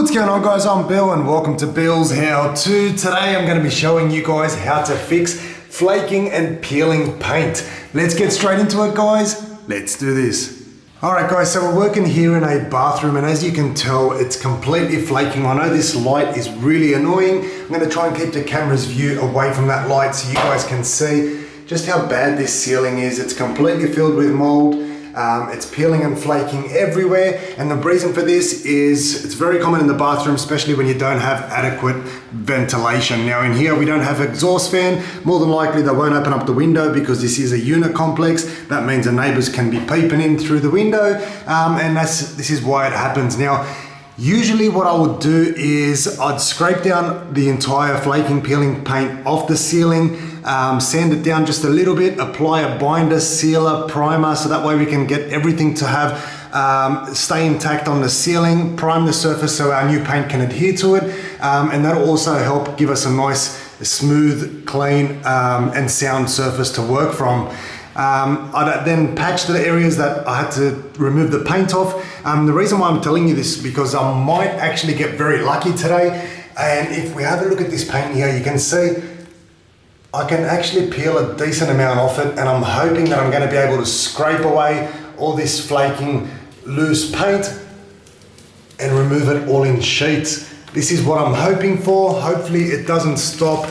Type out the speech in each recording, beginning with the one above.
What's going on, guys? I'm Bill and welcome to Bill's How To. Today I'm going to be showing you guys how to fix flaking and peeling paint. Let's get straight into it, guys. Let's do this. Alright guys, so we're working here in a bathroom, and as you can tell, it's completely flaking. I know this light is really annoying. I'm going to try and keep the camera's view away from that light so you guys can see just how bad this ceiling is. It's completely filled with mold. It's peeling and flaking everywhere, and the reason for this is it's very common in the bathroom, especially when you don't have adequate ventilation. Now in here we don't have exhaust fan. More than likely they won't open up the window because this is a unit complex. That means the neighbors can be peeping in through the window, and this is why it happens. Now usually what I would do is I'd scrape down the entire flaking peeling paint off the ceiling, sand it down just a little bit, apply a binder, sealer, primer, so that way we can get everything to have stay intact on the ceiling, prime the surface so our new paint can adhere to it, and that'll also help give us a nice, smooth, clean and sound surface to work from. I then patched the areas that I had to remove the paint off. The reason why I'm telling you this is because I might actually get very lucky today, and if we have a look at this paint here, you can see I can actually peel a decent amount off it, and I'm hoping that I'm going to be able to scrape away all this flaking loose paint and remove it all in sheets. This is what I'm hoping for. Hopefully it doesn't stop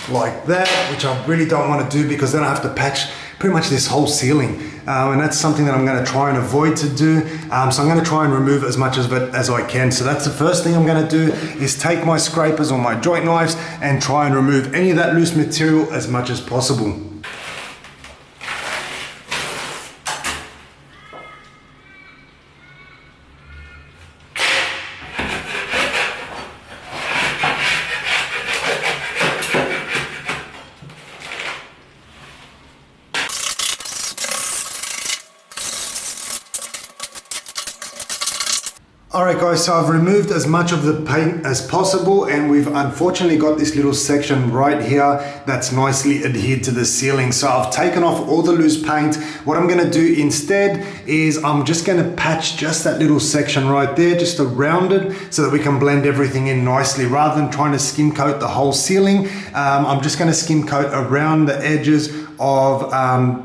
like that, which I really don't want to do because then I have to patch pretty much this whole ceiling, and that's something that I'm going to try and avoid to do. So I'm going to try and remove as much of it as I can. So that's the first thing I'm going to do, is take my scrapers or my joint knives and try and remove any of that loose material as much as possible. Alright guys, so I've removed as much of the paint as possible, and we've unfortunately got this little section right here that's nicely adhered to the ceiling. So I've taken off all the loose paint. What I'm going to do instead is I'm just going to patch just that little section right there, just around it, so that we can blend everything in nicely. Rather than trying to skim coat the whole ceiling, I'm just going to skim coat around the edges of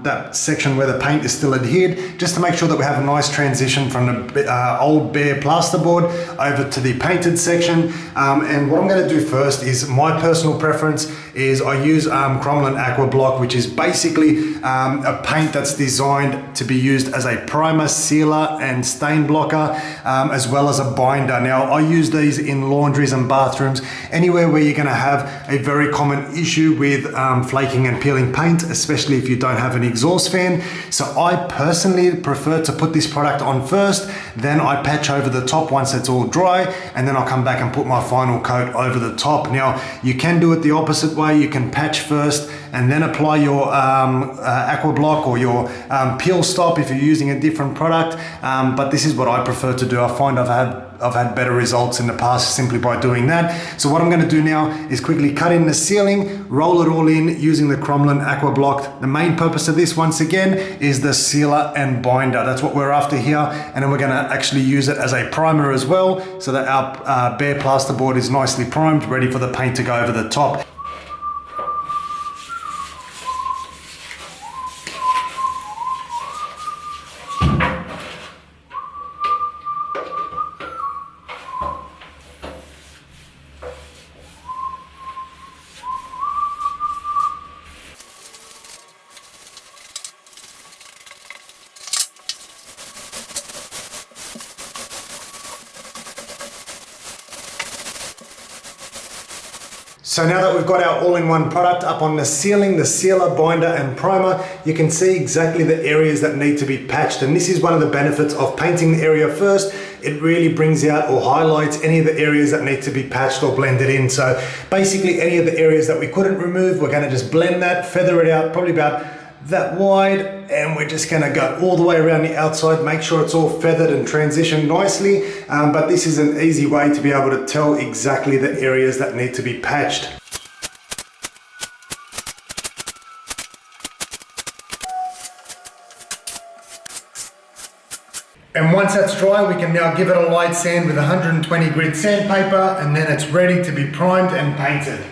that section where the paint is still adhered, just to make sure that we have a nice transition from the old bare plasterboard over to the painted section. And what I'm going to do first is, my personal preference is I use Cromlin Aqua Block, which is basically a paint that's designed to be used as a primer, sealer and stain blocker, as well as a binder. Now I use these in laundries and bathrooms, anywhere where you're going to have a very common issue with flaking and peeling paint, especially if you don't have an exhaust fan. So I personally prefer to put this product on first, then I patch over the top once it's all dry, and then I'll come back and put my final coat over the top. Now you can do it the opposite way. You can patch first and then apply your Aqua Block or your peel stop if you're using a different product, but this is what I prefer to do. I find I've had better results in the past simply by doing that. So what I'm going to do now is quickly cut in the ceiling, roll it all in using the Cromlin Aqua Block. The main purpose of this, once again, is the sealer and binder. That's what we're after here, and then we're going to actually use it as a primer as well, so that our bare plasterboard is nicely primed, ready for the paint to go over the top. So now that we've got our all-in-one product up on the ceiling, the sealer, binder and primer, you can see exactly the areas that need to be patched. And this is one of the benefits of painting the area first. It really brings out or highlights any of the areas that need to be patched or blended in. So basically any of the areas that we couldn't remove, we're going to just blend that, feather it out probably about that wide, and we're just going to go all the way around the outside, make sure it's all feathered and transitioned nicely, but this is an easy way to be able to tell exactly the areas that need to be patched. And once that's dry, we can now give it a light sand with 120 grit sandpaper, and then it's ready to be primed and painted.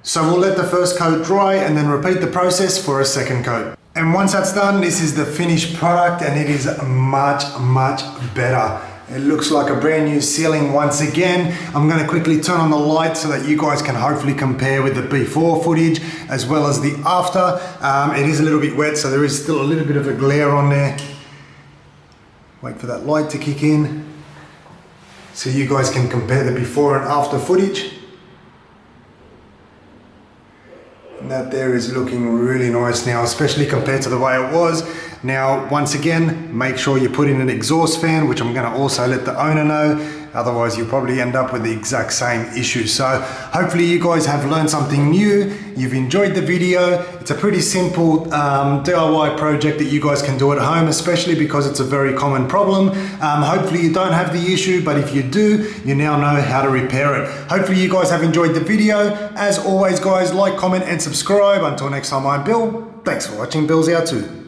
So we'll let the first coat dry and then repeat the process for a second coat. And once that's done, this is the finished product, and it is much, much better. It looks like a brand new ceiling once again. I'm going to quickly turn on the light so that you guys can hopefully compare with the before footage as well as the after. It is a little bit wet, so there is still a little bit of a glare on there. Wait for that light to kick in so you guys can compare the before and after footage. And that there is looking really nice now, especially compared to the way it was. Now, once again, make sure you put in an exhaust fan, which I'm going to also let the owner know. Otherwise, you'll probably end up with the exact same issue. So hopefully you guys have learned something new. You've enjoyed the video. It's a pretty simple DIY project that you guys can do at home, especially because it's a very common problem. Hopefully you don't have the issue, but if you do, you now know how to repair it. Hopefully you guys have enjoyed the video. As always, guys, like, comment, and subscribe. Until next time, I'm Bill. Thanks for watching. Bill's out too.